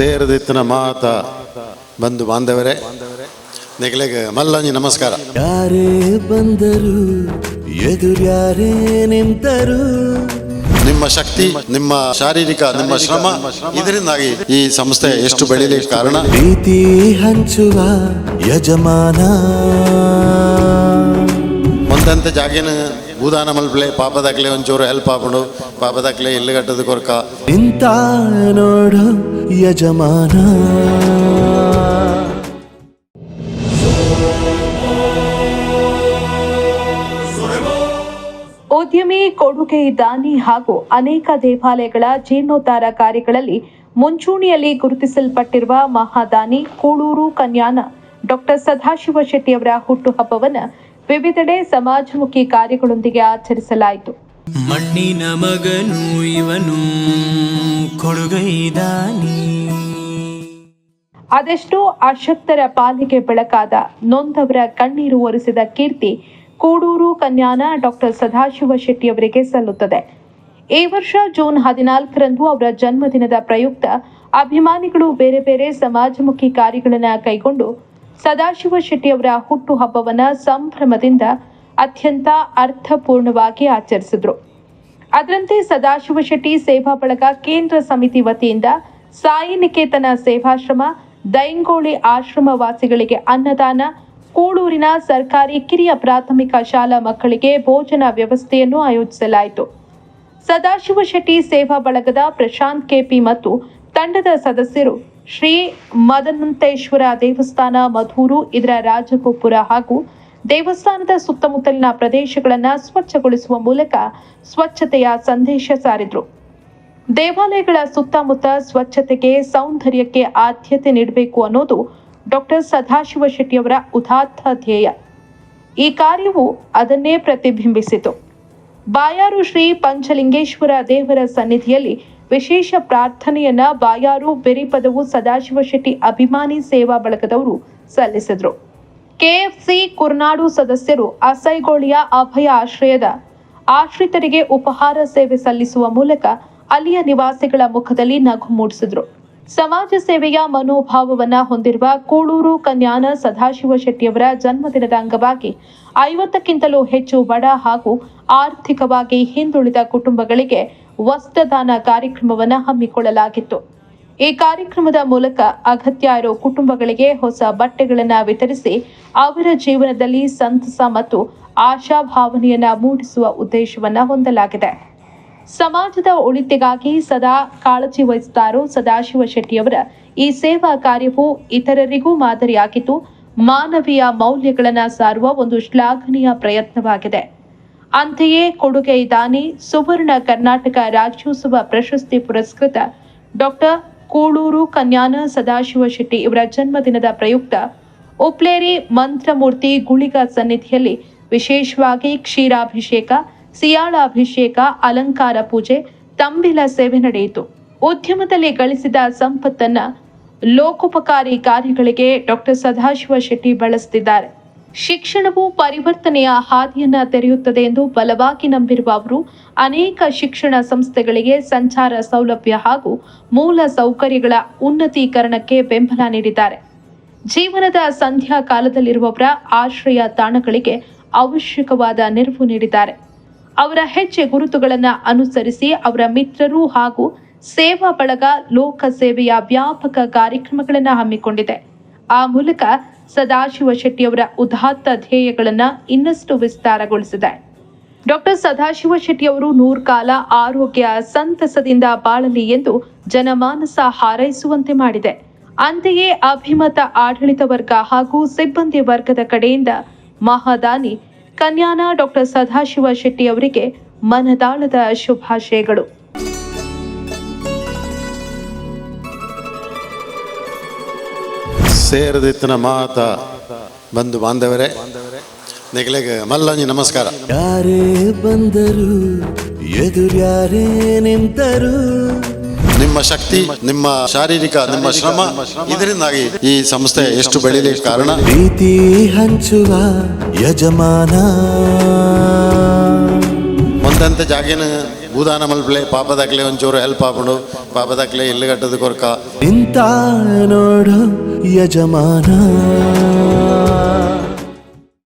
ಸೇರದಿತ್ತಿನ ಮಾತ ಬಂಧು ಬಾಂಧವರೇ ನಿಗಲಿಗೆ ಮಲ್ಲಂಜಿ ನಮಸ್ಕಾರ. ಯಾರೇ ಬಂದರು ಎದುರ್ಯಾರೇ ನಿಂತರು, ನಿಮ್ಮ ಶಕ್ತಿ, ನಿಮ್ಮ ಶಾರೀರಿಕ, ನಿಮ್ಮ ಶ್ರಮ, ಇದರಿಂದಾಗಿ ಈ ಸಂಸ್ಥೆ ಎಷ್ಟು ಬೆಳೀಲಿಕ್ಕೆ ಕಾರಣ. ಪ್ರೀತಿ ಹಂಚುವ ಯಜಮಾನ ಒಂದಂತೆ ಜಾಗಿನ ಭೂದಾನ ಮಲ್ಪಲೆ ಪಾಪದಾಗ್ಲೆ ಒಂಚೂರು ಹೆಲ್ಪ್ ಆಗ್ಬಿಡು, ಪಾಪದಾಗ್ಲೆ ಇಲ್ಲಿ ಕಟ್ಟದ ಕೊರಕ ಇಂತ ನೋಡು ಯಜಮಾನ. ಉದ್ಯಮಿ, ಕೊಡುಗೆ ದಾನಿ ಹಾಗೂ ಅನೇಕ ದೇವಾಲಯಗಳ ಜೀರ್ಣೋದ್ಧಾರ ಕಾರ್ಯಗಳಲ್ಲಿ ಮುಂಚೂಣಿಯಲ್ಲಿ ಗುರುತಿಸಲ್ಪಟ್ಟಿರುವ ಮಹಾದಾನಿ ಕೂಳೂರು ಕನ್ಯಾನ ಡಾಕ್ಟರ್ ಸದಾಶಿವ ಶೆಟ್ಟಿಯವರ ಹುಟ್ಟುಹಬ್ಬವನ್ನು ವಿವಿಧೆಡೆ ಸಮಾಜಮುಖಿ ಕಾರ್ಯಗಳೊಂದಿಗೆ ಆಚರಿಸಲಾಯಿತು. ಮಣ್ಣಿನ ಮಗನು ಇವನು ಕೊಡುಗೈದಾನಿ. ಅದೆಷ್ಟೋ ಅಶಕ್ತರ ಪಾಲಿಗೆ ಬೆಳಕಾದ, ನೊಂದವರ ಕಣ್ಣೀರು ಒರೆಸಿದ ಕೀರ್ತಿ ಕೂಡೂರು ಕನ್ಯಾನ ಡಾಕ್ಟರ್ ಸದಾಶಿವ ಶೆಟ್ಟಿಯವರಿಗೆ ಸಲ್ಲುತ್ತದೆ. ಈ ವರ್ಷ ಜೂನ್ 14ರಂದು ಅವರ ಜನ್ಮದಿನದ ಪ್ರಯುಕ್ತ ಅಭಿಮಾನಿಗಳು ಬೇರೆ ಬೇರೆ ಸಮಾಜಮುಖಿ ಕಾರ್ಯಗಳನ್ನು ಕೈಗೊಂಡು ಸದಾಶಿವ ಶೆಟ್ಟಿಯವರ ಹುಟ್ಟುಹಬ್ಬವನ್ನು ಸಂಭ್ರಮದಿಂದ ಅತ್ಯಂತ ಅರ್ಥಪೂರ್ಣವಾಗಿ ಆಚರಿಸಿದ್ರು. ಅದರಂತೆ ಸದಾಶಿವ ಶೆಟ್ಟಿ ಸೇವಾ ಬಳಗ ಕೇಂದ್ರ ಸಮಿತಿ ವತಿಯಿಂದ ಸಾಯಿ ನಿಕೇತನ ಸೇವಾಶ್ರಮ, ದೈಂಗೋಳಿ ಆಶ್ರಮ ವಾಸಿಗಳಿಗೆ ಅನ್ನದಾನ, ಕೂಳೂರಿನ ಸರ್ಕಾರಿ ಕಿರಿಯ ಪ್ರಾಥಮಿಕ ಶಾಲಾ ಮಕ್ಕಳಿಗೆ ಭೋಜನ ವ್ಯವಸ್ಥೆಯನ್ನು ಆಯೋಜಿಸಲಾಯಿತು. ಸದಾಶಿವ ಶೆಟ್ಟಿ ಸೇವಾ ಬಳಗದ ಪ್ರಶಾಂತ್ ಕೆಪಿ ಮತ್ತು ತಂಡದ ಸದಸ್ಯರು ಶ್ರೀ ಮದನಂತೇಶ್ವರ ದೇವಸ್ಥಾನ ಮಧೂರು, ಇದರ ರಾಜಗೋಪುರ ಹಾಗೂ ದೇವಸ್ಥಾನದ ಸುತ್ತಮುತ್ತಲಿನ ಪ್ರದೇಶಗಳನ್ನು ಸ್ವಚ್ಛಗೊಳಿಸುವ ಮೂಲಕ ಸ್ವಚ್ಛತೆಯ ಸಂದೇಶ ಸಾರಿದ್ರು. ದೇವಾಲಯಗಳ ಸುತ್ತಮುತ್ತ ಸ್ವಚ್ಛತೆಗೆ, ಸೌಂದರ್ಯಕ್ಕೆ ಆದ್ಯತೆ ನೀಡಬೇಕು ಅನ್ನೋದು ಡಾಕ್ಟರ್ ಸದಾಶಿವ ಶೆಟ್ಟಿಯವರ ಉದಾತ್ತ ಧ್ಯೇಯ. ಈ ಕಾರ್ಯವು ಅದನ್ನೇ ಪ್ರತಿಬಿಂಬಿಸಿತು. ಬಾಯಾರು ಶ್ರೀ ಪಂಚಲಿಂಗೇಶ್ವರ ದೇವರ ಸನ್ನಿಧಿಯಲ್ಲಿ ವಿಶೇಷ ಪ್ರಾರ್ಥನೆಯನ್ನ ಬಾಯಾರು ಬೆರಿಪದವು ಸದಾಶಿವ ಶೆಟ್ಟಿ ಅಭಿಮಾನಿ ಸೇವಾ ಬಳಗದವರು ಸಲ್ಲಿಸಿದ್ರು. ಕೆಎಫ್ಸಿ ಕುರ್ನಾಡು ಸದಸ್ಯರು ಅಸೈಗೋಳಿಯ ಅಭಯ ಆಶ್ರಯದ ಆಶ್ರಿತರಿಗೆ ಉಪಹಾರ ಸೇವೆ ಸಲ್ಲಿಸುವ ಮೂಲಕ ಅಲ್ಲಿಯ ನಿವಾಸಿಗಳ ಮುಖದಲ್ಲಿ ನಗು ಮೂಡಿಸಿದ್ರು. ಸಮಾಜ ಸೇವೆಯ ಮನೋಭಾವವನ್ನ ಹೊಂದಿರುವ ಕೂಳೂರು ಕನ್ಯಾನ ಸದಾಶಿವ ಶೆಟ್ಟಿಯವರ ಜನ್ಮದಿನದ ಅಂಗವಾಗಿ 50ಕ್ಕಿಂತಲೂ ಹೆಚ್ಚು ಬಡ ಹಾಗೂ ಆರ್ಥಿಕವಾಗಿ ಹಿಂದುಳಿದ ಕುಟುಂಬಗಳಿಗೆ ವಸ್ತ್ರದಾನ ಕಾರ್ಯಕ್ರಮವನ್ನು ಹಮ್ಮಿಕೊಳ್ಳಲಾಗಿತ್ತು. ಈ ಕಾರ್ಯಕ್ರಮದ ಮೂಲಕ ಅಗತ್ಯ ಇರೋ ಕುಟುಂಬಗಳಿಗೆ ಹೊಸ ಬಟ್ಟೆಗಳನ್ನು ವಿತರಿಸಿ ಅವರ ಜೀವನದಲ್ಲಿ ಸಂತಸ ಮತ್ತು ಆಶಾಭಾವನೆಯನ್ನ ಮೂಡಿಸುವ ಉದ್ದೇಶವನ್ನ ಹೊಂದಲಾಗಿದೆ. ಸಮಾಜದ ಒಳಿತಿಗಾಗಿ ಸದಾ ಕಾಳಜಿ ವಹಿಸುತ್ತಾರೋ ಸದಾಶಿವ ಶೆಟ್ಟಿಯವರ ಈ ಸೇವಾ ಕಾರ್ಯವು ಇತರರಿಗೂ ಮಾದರಿಯಾಗಿದ್ದು, ಮಾನವೀಯ ಮೌಲ್ಯಗಳನ್ನು ಸಾರುವ ಒಂದು ಶ್ಲಾಘನೀಯ ಪ್ರಯತ್ನವಾಗಿದೆ. ಅಂತೆಯೇ ಕೊಡುಗೆ ದಾನಿ, ಸುವರ್ಣ ಕರ್ನಾಟಕ ರಾಜ್ಯೋತ್ಸವ ಪ್ರಶಸ್ತಿ ಪುರಸ್ಕೃತ ಡಾಕ್ಟರ್ ಕೂಳೂರು ಕನ್ಯಾನ ಸದಾಶಿವ ಶೆಟ್ಟಿ ಇವರ ಜನ್ಮದಿನದ ಪ್ರಯುಕ್ತ ಉಪ್ಲೇರಿ ಮಂತ್ರಮೂರ್ತಿ ಗುಳಿಗ ಸನ್ನಿಧಿಯಲ್ಲಿ ವಿಶೇಷವಾಗಿ ಕ್ಷೀರಾಭಿಷೇಕ, ಸಿಯಾಳಾಭಿಷೇಕ, ಅಲಂಕಾರ ಪೂಜೆ, ತಂಬಿಲ ಸೇವೆ ನಡೆಯಿತು. ಉದ್ಯಮದಲ್ಲಿ ಗಳಿಸಿದ ಸಂಪತ್ತನ್ನ ಲೋಕೋಪಕಾರಿ ಕಾರ್ಯಗಳಿಗೆ ಡಾಕ್ಟರ್ ಸದಾಶಿವ ಶೆಟ್ಟಿ ಬಳಸುತ್ತಿದ್ದಾರೆ. ಶಿಕ್ಷಣವು ಪರಿವರ್ತನೆಯ ಹಾದಿಯನ್ನ ತೆರೆಯುತ್ತದೆ ಎಂದು ಬಲವಾಗಿ ನಂಬಿರುವ ಅವರು ಅನೇಕ ಶಿಕ್ಷಣ ಸಂಸ್ಥೆಗಳಿಗೆ ಸಂಚಾರ ಸೌಲಭ್ಯ ಹಾಗೂ ಮೂಲ ಸೌಕರ್ಯಗಳ ಉನ್ನತೀಕರಣಕ್ಕೆ ಬೆಂಬಲ ನೀಡಿದ್ದಾರೆ. ಜೀವನದ ಸಂಧ್ಯಾ ಕಾಲದಲ್ಲಿರುವವರ ಆಶ್ರಯ ತಾಣಗಳಿಗೆ ಅವಶ್ಯಕವಾದ ನೆರವು ನೀಡಿದ್ದಾರೆ. ಅವರ ಹೆಜ್ಜೆ ಗುರುತುಗಳನ್ನು ಅನುಸರಿಸಿ ಅವರ ಮಿತ್ರರು ಹಾಗೂ ಸೇವಾ ಬಳಗ ಲೋಕ ಸೇವೆಯ ವ್ಯಾಪಕ ಕಾರ್ಯಕ್ರಮಗಳನ್ನು ಹಮ್ಮಿಕೊಂಡಿದೆ. ಆ ಮೂಲಕ ಸದಾಶಿವ ಶೆಟ್ಟಿಯವರ ಉದಾತ್ತ ಧ್ಯೇಯಗಳನ್ನು ಇನ್ನಷ್ಟು ವಿಸ್ತಾರಗೊಳಿಸಿದೆ. ಡಾಕ್ಟರ್ ಸದಾಶಿವ ಶೆಟ್ಟಿಯವರು 100 ಕಾಲ ಆರೋಗ್ಯ ಸಂತಸದಿಂದ ಬಾಳಲಿ ಎಂದು ಜನಮಾನಸ ಹಾರೈಸುವಂತೆ ಮಾಡಿದೆ. ಅಂತೆಯೇ ಅಭಿಮತ ಆಡಳಿತ ವರ್ಗ ಹಾಗೂ ಸಿಬ್ಬಂದಿ ವರ್ಗದ ಕಡೆಯಿಂದ ಮಹಾದಾನಿ ಕನ್ಯಾನ ಡಾಕ್ಟರ್ ಸದಾಶಿವ ಶೆಟ್ಟಿ ಅವರಿಗೆ ಮನದಾಳದ ಶುಭಾಶಯಗಳು. ಸೇರದಿತ್ತಿನ ಮಾತ ಬಂಧು ಬಾಂಧವರೇ ನಿಗಲಿಗೆ ಮಲ್ಲಂಜಿ ನಮಸ್ಕಾರ. ಯಾರೇ ಬಂದರು ಎದುರ್ಯಾರೇ ನಿಂತರು, ನಿಮ್ಮ ಶಕ್ತಿ, ನಿಮ್ಮ ಶಾರೀರಿಕ, ನಿಮ್ಮ ಶ್ರಮ, ಇದರಿಂದಾಗಿ ಈ ಸಂಸ್ಥೆ ಎಷ್ಟು ಬೆಳೀಲಿಕ್ಕೆ ಕಾರಣ. ಪ್ರೀತಿ ಹಂಚುವ ಯಜಮಾನ ಒಂದಂತೆ ಜಾಗಿನ ಭೂದಾನ ಮಲ್ಪಲೆ ಪಾಪದಾಕ್ಲೆ ಒಂಚೂರು ಹೆಲ್ಪ್ ಆಗ್ಬಿಡು, ಪಾಪದಾಕ್ಲೆ ಇಲ್ಲು ಕಟ್ಟದ ಕೊರಕ ನಿಂತ ನೋಡು ಯಜಮಾನ